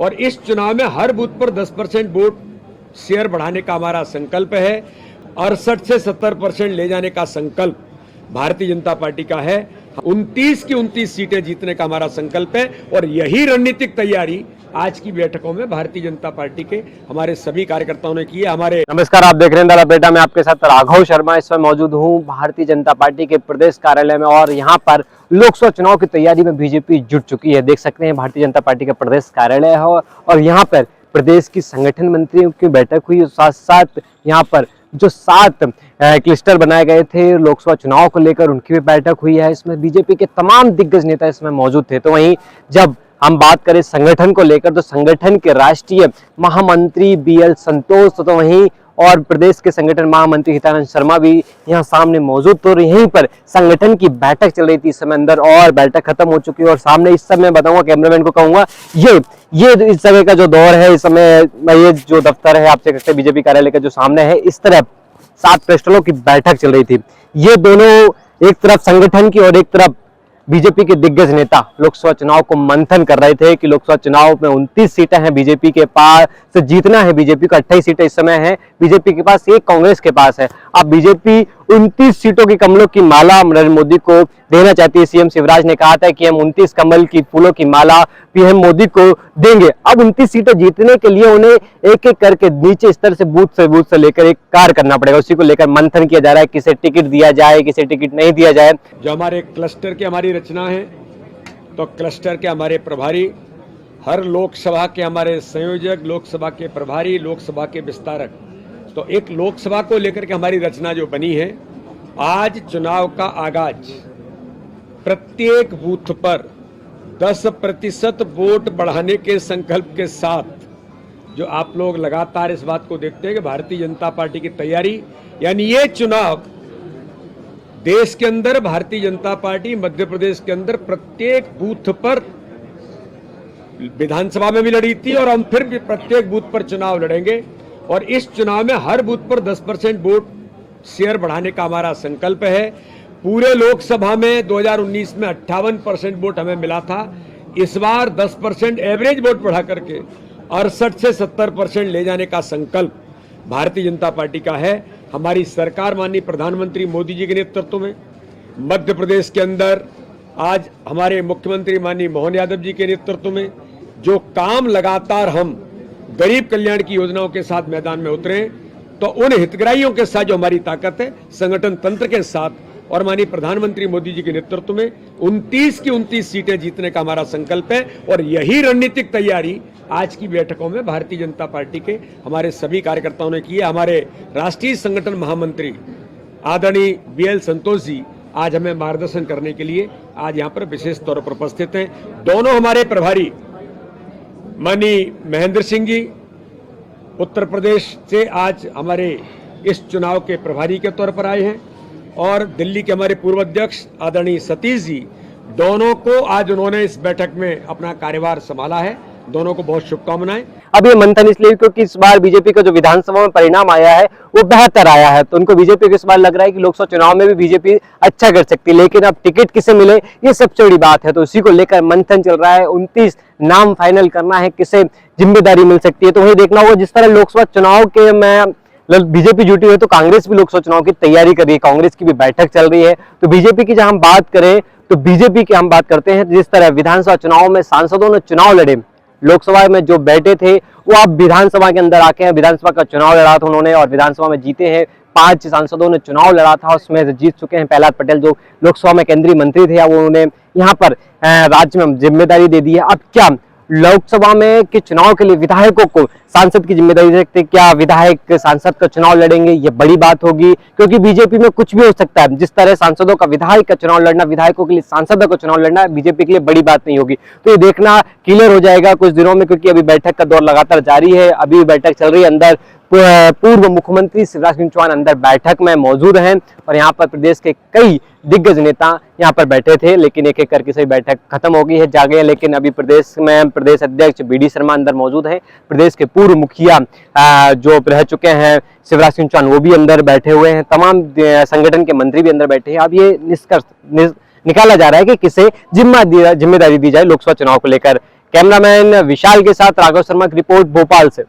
और इस चुनाव में हर बूथ पर 10% वोट शेयर बढ़ाने का हमारा संकल्प है। 68 से 70% ले जाने का संकल्प भारतीय जनता पार्टी का है। 29 की 29 सीटें जीतने का हमारा संकल्प है और यही रणनीतिक तैयारी आज की बैठकों में भारतीय जनता पार्टी के हमारे सभी कार्यकर्ताओं ने की है। हमारे नमस्कार, आप देख रहे हैं द लपेटा में आपके साथ राघव शर्मा। इस समय मौजूद हूं भारतीय जनता पार्टी के प्रदेश कार्यालय में और यहां पर लोकसभा चुनाव की तैयारी में बीजेपी जुट चुकी है। देख सकते हैं भारतीय जनता पार्टी का प्रदेश कार्यालय है और यहाँ पर प्रदेश की संगठन मंत्रियों की बैठक हुई। साथ साथ यहाँ पर जो 7 क्लस्टर बनाए गए थे लोकसभा चुनाव को लेकर, उनकी भी बैठक हुई है। इसमें बीजेपी के तमाम दिग्गज नेता इसमें मौजूद थे। तो वहीं जब हम बात करें संगठन को लेकर तो संगठन के राष्ट्रीय महामंत्री BL संतोष तो वहीं और प्रदेश के संगठन महामंत्री हितानंद शर्मा भी यहाँ सामने मौजूद। तो यहीं पर संगठन की बैठक चल रही थी इस समय अंदर और बैठक खत्म हो चुकी है। और सामने इस समय बताऊंगा, कैमरामैन को कहूंगा, ये इस समय का जो दौर है, इस समय ये जो दफ्तर है आप देख सकते हैं बीजेपी कार्यालय का जो सामने है, इस तरफ 7 क्लस्टरों की बैठक चल रही थी। ये दोनों एक तरफ संगठन की और एक तरफ बीजेपी के दिग्गज नेता लोकसभा चुनाव को मंथन कर रहे थे कि लोकसभा चुनाव में 29 सीटें हैं बीजेपी के पास, से जीतना है बीजेपी को। 28 सीटें इस समय है बीजेपी के पास, एक कांग्रेस के पास है। अब बीजेपी 29 सीटों की कमलों की माला नरेंद्र मोदी को देना चाहती है। सीएम शिवराज ने कहा था कि हम 29 कमल की फूलों की माला पीएम मोदी को देंगे। अब 29 सीटें जीतने के लिए उन्हें एक एक करके नीचे स्तर से बूथ से लेकर एक कार्य करना पड़ेगा। उसी को लेकर मंथन किया जा रहा है, किसे टिकट दिया जाए, किसे टिकट नहीं दिया जाए। जो हमारे क्लस्टर की हमारी रचना है, तो क्लस्टर के हमारे प्रभारी, हर लोकसभा के हमारे संयोजक, लोकसभा के प्रभारी, लोकसभा के विस्तारक, तो एक लोकसभा को लेकर के हमारी रचना जो बनी है। आज चुनाव का आगाज प्रत्येक बूथ पर 10% वोट बढ़ाने के संकल्प के साथ जो आप लोग लगातार इस बात को देखते हैं कि भारतीय जनता पार्टी की तैयारी, यानी ये चुनाव देश के अंदर भारतीय जनता पार्टी मध्य प्रदेश के अंदर प्रत्येक बूथ पर विधानसभा में भी लड़ी थी और हम फिर भी प्रत्येक बूथ पर चुनाव लड़ेंगे। और इस चुनाव में हर बूथ पर 10% वोट शेयर बढ़ाने का हमारा संकल्प है। पूरे लोकसभा में 2019 में 58% वोट हमें मिला था। इस बार 10% एवरेज वोट बढ़ा करके 68 से 70% ले जाने का संकल्प भारतीय जनता पार्टी का है। हमारी सरकार माननीय प्रधानमंत्री मोदी जी के नेतृत्व में मध्य प्रदेश के अंदर आज हमारे मुख्यमंत्री माननीय मोहन यादव जी के नेतृत्व में जो काम लगातार हम गरीब कल्याण की योजनाओं के साथ मैदान में उतरे, तो उन हितग्राहियों के साथ जो हमारी ताकत है, संगठन तंत्र के साथ और माननीय प्रधानमंत्री मोदी जी के नेतृत्व में 29 की 29 सीटें जीतने का हमारा संकल्प है। और यही रणनीतिक तैयारी आज की बैठकों में भारतीय जनता पार्टी के हमारे सभी कार्यकर्ताओं ने की है। हमारे राष्ट्रीय संगठन महामंत्री आदरणीय BL संतोष जी आज हमें मार्गदर्शन करने के लिए आज यहाँ पर विशेष तौर पर उपस्थित हैं। दोनों हमारे प्रभारी माननीय महेंद्र सिंह जी उत्तर प्रदेश से आज हमारे इस चुनाव के प्रभारी के तौर पर आए हैं और दिल्ली के हमारे पूर्व अध्यक्ष आदरणीय सतीश जी, दोनों को आज उन्होंने इस बैठक में अपना कार्यभार संभाला है। दोनों को बहुत शुभकामनाएं। अब ये मंथन इसलिए क्योंकि इस बार बीजेपी का जो विधानसभा में परिणाम आया है वो बेहतर आया है, तो उनको बीजेपी को इस बार लग रहा है कि लोकसभा चुनाव में भी बीजेपी अच्छा कर सकती है। लेकिन अब टिकट किसे मिले ये सबसे बड़ी बात है, तो उसी को लेकर मंथन चल रहा है। 29 नाम फाइनल करना है, किसे जिम्मेदारी मिल सकती है, तो वही देखना होगा। जिस तरह लोकसभा चुनाव के में बीजेपी जुटी है तो कांग्रेस भी लोकसभा चुनाव की तैयारी कर रही है, कांग्रेस की भी बैठक चल रही है। तो बीजेपी की जब हम बात करें तो बीजेपी की हम बात करते हैं, जिस तरह विधानसभा चुनाव में सांसदों ने चुनाव लड़े, लोकसभा में जो बैठे थे वो अब विधानसभा के अंदर आके हैं। विधानसभा का चुनाव लड़ा था उन्होंने और विधानसभा में जीते हैं। 5 सांसदों ने चुनाव लड़ा था, उसमें से जीत चुके हैं। प्रहलाद पटेल जो लोकसभा में केंद्रीय मंत्री थे, अब उन्होंने यहाँ पर राज्य में जिम्मेदारी दे दी है। अब क्या लोकसभा में के चुनाव के लिए विधायकों को सांसद की जिम्मेदारी रखते, क्या विधायक सांसद का चुनाव लड़ेंगे, ये बड़ी बात होगी। क्योंकि बीजेपी में कुछ भी हो सकता है, जिस तरह सांसदों का विधायक का चुनाव लड़ना, विधायकों के लिए सांसदों का चुनाव लड़ना बीजेपी के लिए बड़ी बात नहीं होगी। तो ये देखना क्लियर हो जाएगा कुछ दिनों में, क्योंकि अभी बैठक का दौर लगातार जारी है। अभी बैठक चल रही है, अंदर पूर्व मुख्यमंत्री शिवराज सिंह चौहान अंदर बैठक में मौजूद हैं और यहाँ पर प्रदेश के कई दिग्गज नेता यहाँ पर बैठे थे, लेकिन एक एक करके सभी बैठक खत्म हो गई है, जा गए। लेकिन अभी प्रदेश में प्रदेश अध्यक्ष BD शर्मा अंदर मौजूद हैं, प्रदेश के पूर्व मुखिया जो रह चुके हैं शिवराज सिंह चौहान वो भी अंदर बैठे हुए हैं, तमाम संगठन के मंत्री भी अंदर बैठे हैं। अब ये निष्कर्ष निकाला जा रहा है कि किसे जिम्मेदारी दी जाए लोकसभा चुनाव को लेकर, कैमरामैन विशाल के साथ राघव शर्मा की रिपोर्ट भोपाल से।